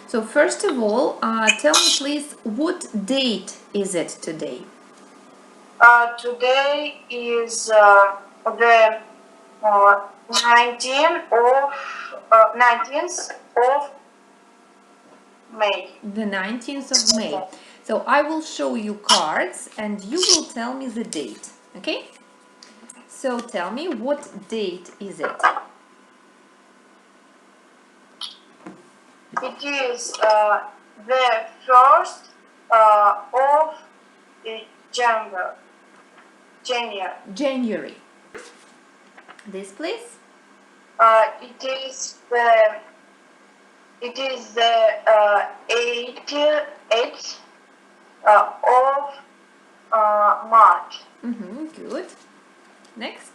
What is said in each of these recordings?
So first of all, tell me please, what date is it today? Today is the 19th of May. The 19th of May. So I will show you cards and you will tell me the date, okay? So tell me, what date is it? It is the 1st of January. This please? It is the 8th of March. Good. Next?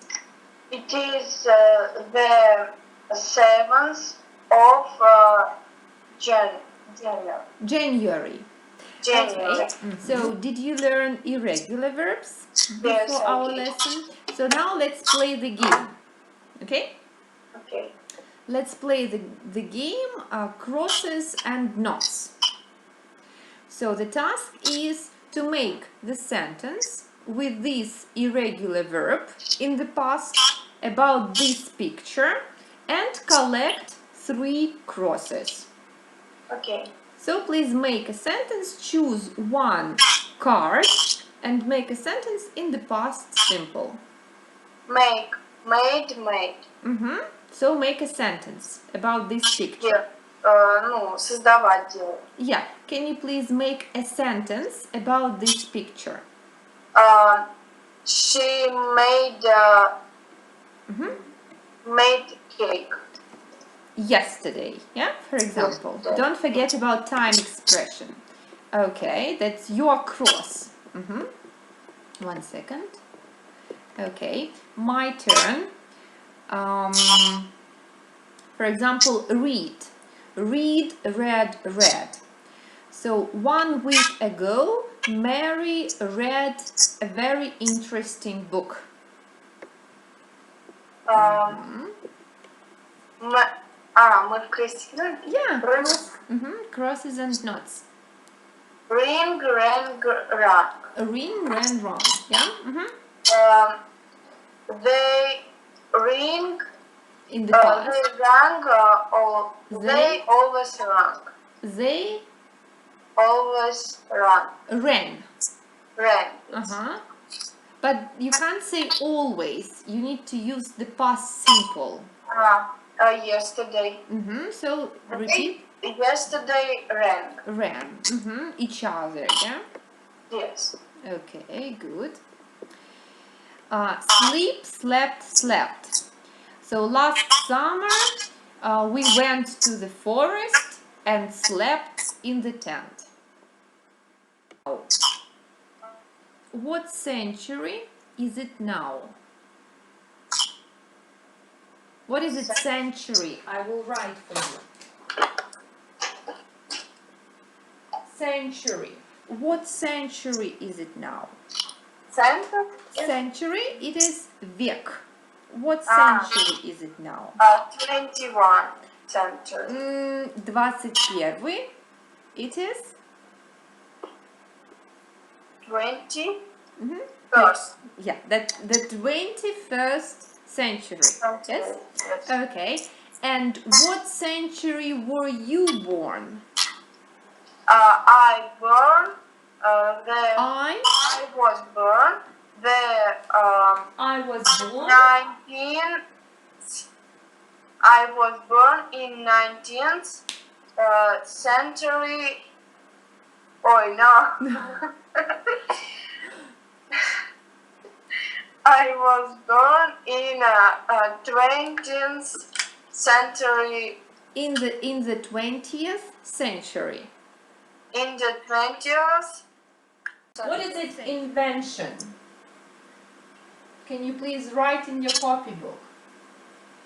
It is the 7th of January. Okay. So did you learn irregular verbs before Yes, I our did. lesson? So now let's play the game. Okay? Okay. Let's play the game crosses and knots. So the task is to make the sentence with this irregular verb in the past about this picture and collect 3 crosses. Okay. So please make a sentence, choose one card and make a sentence in the past simple. Made. So make a sentence about this picture. Создавать дело. Yeah, can you please make a sentence about this picture? She made cake. Yesterday, yeah, for example. Yesterday. Don't forget about time expression. Okay, that's your cross. 1 second. Okay, my turn. For example, read. Read, read, read. So 1 week ago, Mary read a very interesting book. Мы в крестике. Yeah. Crosses and knots. Ring, rang, rang. Ring, ran, wrong. Yeah. They ring. In the past. They rang. They always rang. They Always rang. ran. Rang. But you can't say always. You need to use the past simple. Yesterday. So repeat. Yesterday rang. Ran. Each other, yeah? Yes. Okay, good. Sleep, slept, slept. So last summer we went to the forest and slept in the tent. What century is it now? What is it century? I will write for you. Century. What century is it now? Century, it is век. What century is it now? 21 century. 21. It is? 21st. Yeah, the 21st century. Yes? Okay. And what century were you born? I was born in 19th century. Oh no. I was born in 20th century. In the 20th century. In the 20th. What is it? Invention. Can you please write in your copybook?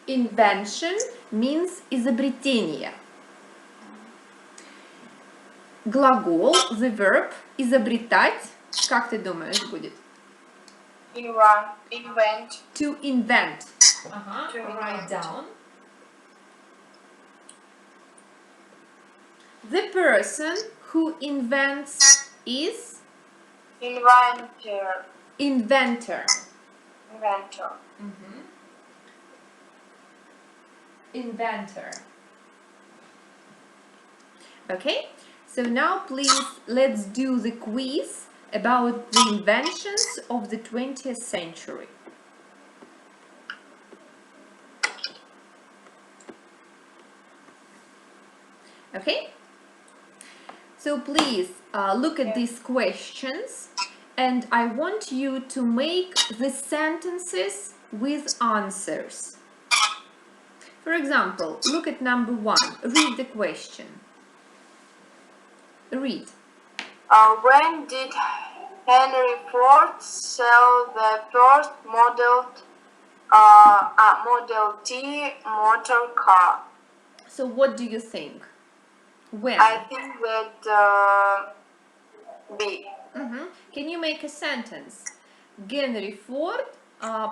Invention means изобретение. Глагол, the verb, изобретать, как ты думаешь, будет? Invent. To invent. Write down. The person who invents is Inventor. inventor. Inventor. Inventor. Okay, so now please let's do the quiz about the inventions of the 20th century. Okay, so please look at these questions, and I want you to make the sentences with answers. For example, look at number 1. Read the question. Read. When did Henry Ford sell the first Model T motor car? So what do you think? When? I think that B. Can you make a sentence? Генри Форд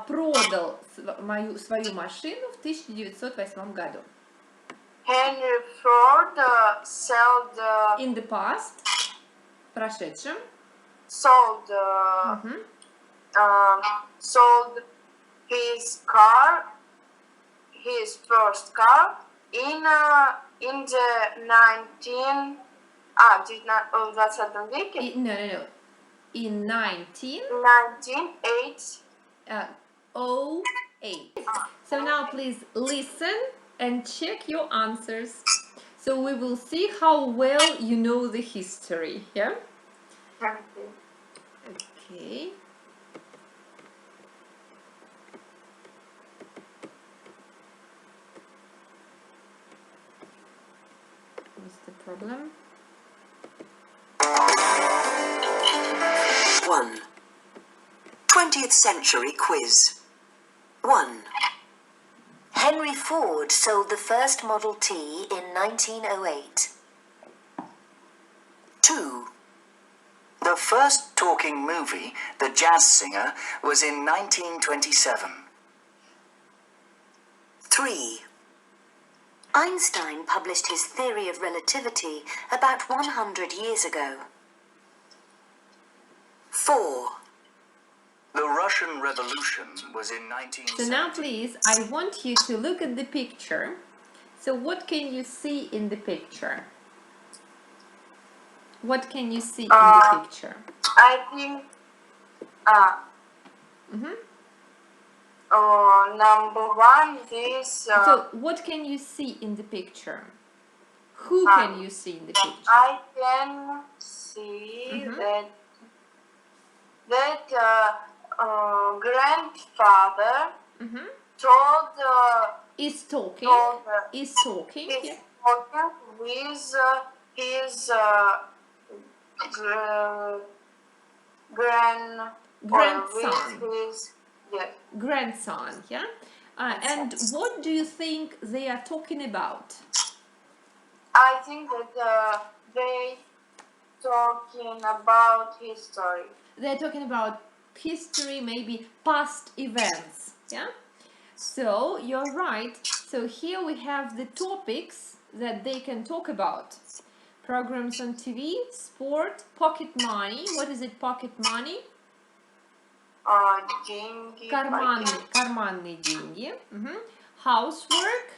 продал свою машину в 1908 году. Henry Ford sold In the past, в прошедшем, sold his first car in the 20 веке. No. In 1908. 08. So now please listen and check your answers. So we will see how well you know the history. Yeah? Okay. What's the problem? 1. 20th century quiz. 1. Henry Ford sold the first Model T in 1908. 2. The first talking movie, The Jazz Singer, was in 1927. 3. Einstein published his theory of relativity about 100 years ago. 4. The Russian Revolution was in So now please, I want you to look at the picture. So what can you see in the picture? What can you see in the picture? I think number 1 is So what can you see in the picture? Who can you see in the picture? I can see that grandfather told Is talking. Is talking. he's Yeah. talking with his Grandson. with his Grandson. Yeah. And what do you think they are talking about? I think that they talking about history. They're talking about history, maybe past events. Yeah. So you're right. So here we have the topics that they can talk about. Programs on TV, sport, pocket money. What is it, pocket money? Деньги. Карманные деньги. Housework.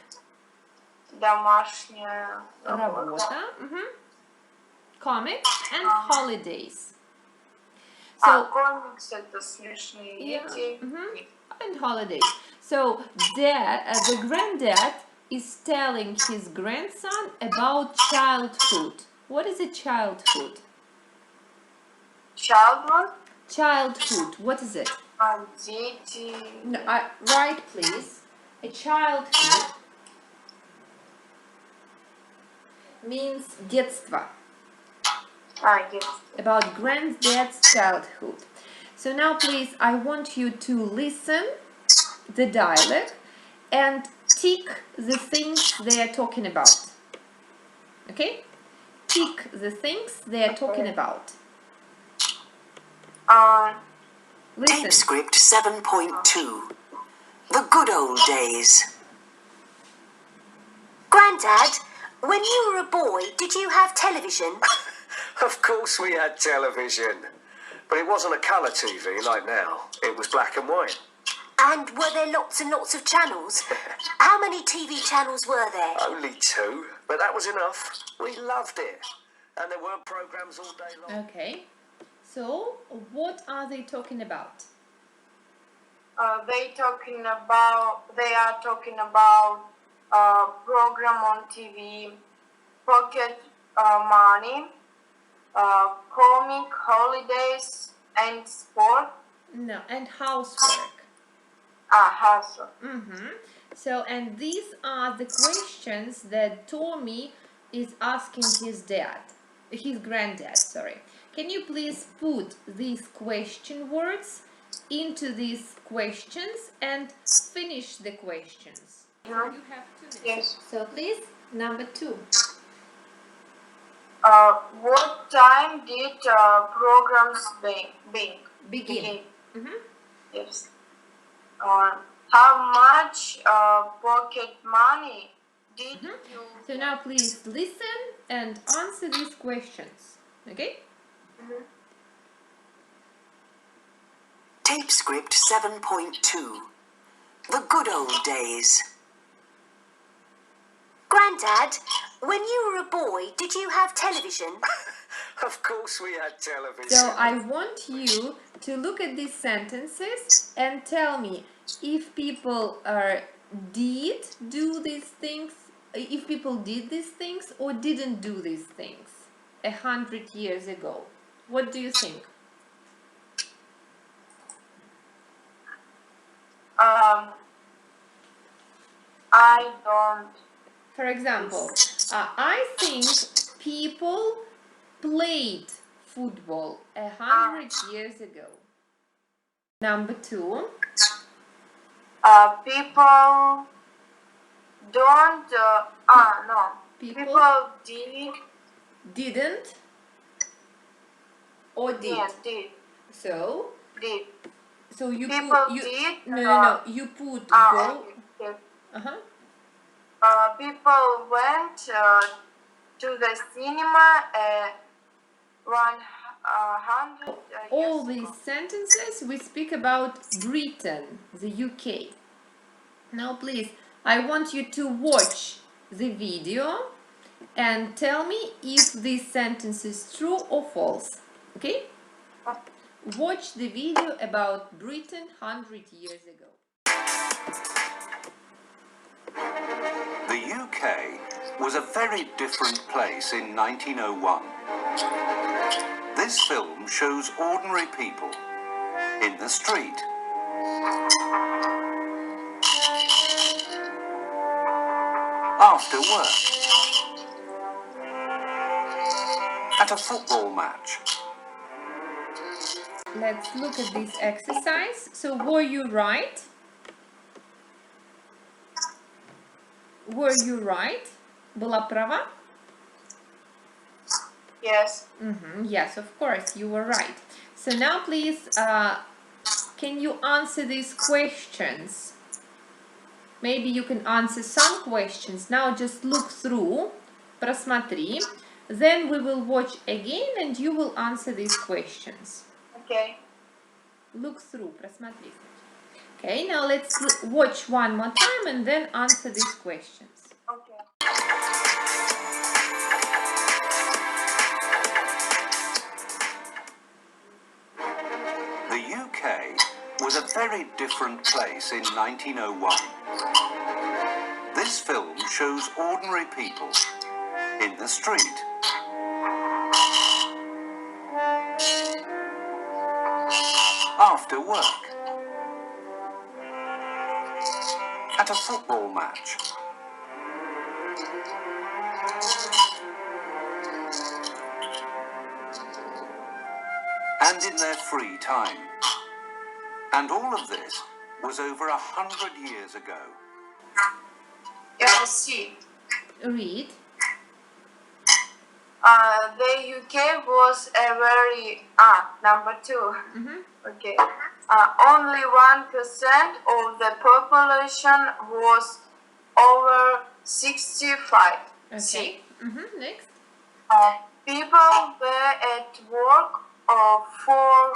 Домашняя Работа. Comics and holidays. So, комикс это смешные yeah, дети. and holidays. So the granddad is telling his grandson about childhood. What is a childhood? Childhood. Childhood. What is it? Дети. No, right, please. A childhood means детство. Yes. About granddad's childhood. So now please, I want you to listen the dialogue and tick the things they are talking about. Okay? Tick the things they are talking about. Listen. Tape script 7.2. The good old days. Granddad, when you were a boy, did you have television? Of course we had television. But it wasn't a colour TV like now. It was black and white. And were there lots and lots of channels? How many TV channels were there? Only 2, but that was enough. We loved it. And there weren't programmes all day long. Okay. So, what are they talking about? They are talking about program on TV, pocket money, comic, holidays, and sport. No, and housework. Hustle. So, and these are the questions that Tommy is asking his granddad, sorry. Can you please put these question words into these questions and finish the questions? You have 2 minutes. Yes. So, please, number 2. What time did programs Begin. Yes. How much pocket money did you? So now please listen and answer these questions. Okay? Tape script 7.2. The good old days. Grandad, when you were a boy, did you have television? Of course we had television. So I want you to look at these sentences and tell me if people did do these things, if people did these things or didn't do these things 100 years ago. What do you think? I don't. For example, I think people played football 100 years ago. Number 2. People don't. No. People did. didn't or did. Yeah, did. So you People put you did. no you put go. Yes. Uh-huh. People went to the cinema 100 All years these ago. sentences we speak about Britain, the UK. Now please, I want you to watch the video and tell me if this sentence is true or false. Okay? Watch the video about Britain 100 years ago. The UK was a very different place in 1901. This film shows ordinary people in the street. After work. At a football match. Let's look at this exercise. So were you right? Were you right? Была права? Yes. Yes, of course, you were right. So now please, can you answer these questions? Maybe you can answer some questions. Now just look through, просмотри. Then we will watch again and you will answer these questions. Okay. Look through, просмотри. Okay, now let's watch one more time and then answer these questions. Okay. The UK was a very different place in 1901. This film shows ordinary people in the street. After work. At a football match. And in their free time. And all of this was over 100 years ago. Yeah, see. Read. The UK was a very number 2. Okay. Only 1% of the population was over 65. Okay. Next. People were at work for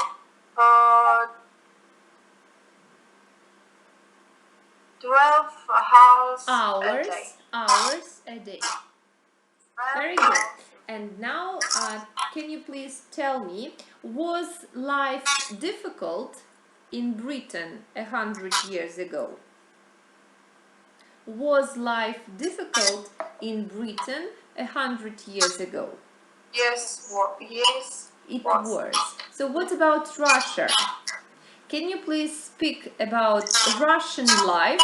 12 hours a day. Hours a day. Very good. And now, can you please tell me, was life difficult in Britain 100 years ago? Was life difficult in Britain 100 years ago? Yes, It was. So what about Russia? Can you please speak about Russian life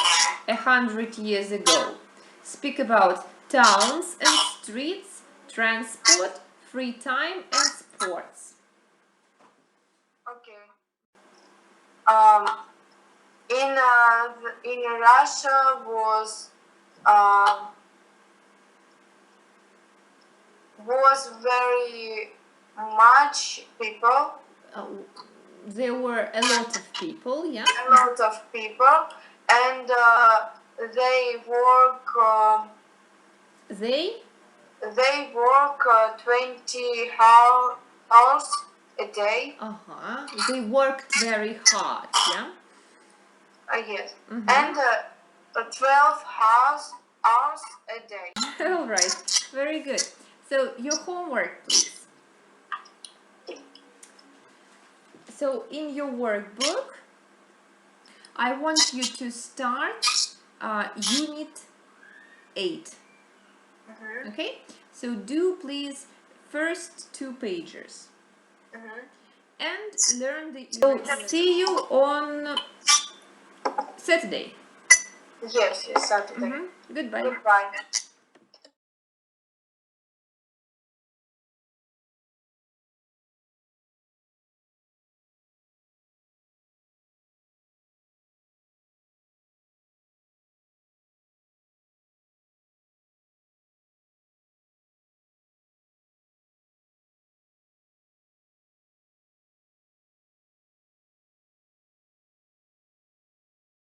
100 years ago? Speak about towns and streets, transport, free time and sports. Okay. In Russia was very much people. There were a lot of people, yeah? A lot of people, and they work. They work 20 hours a day. They worked very hard, yeah? Yes. And 12 hours a day. All right, very good. So your homework, please. So in your workbook, I want you to start Unit 8. Okay? So do please first 2 pages. And learn the... So see you on Saturday. Yes, Saturday. Goodbye. Goodbye.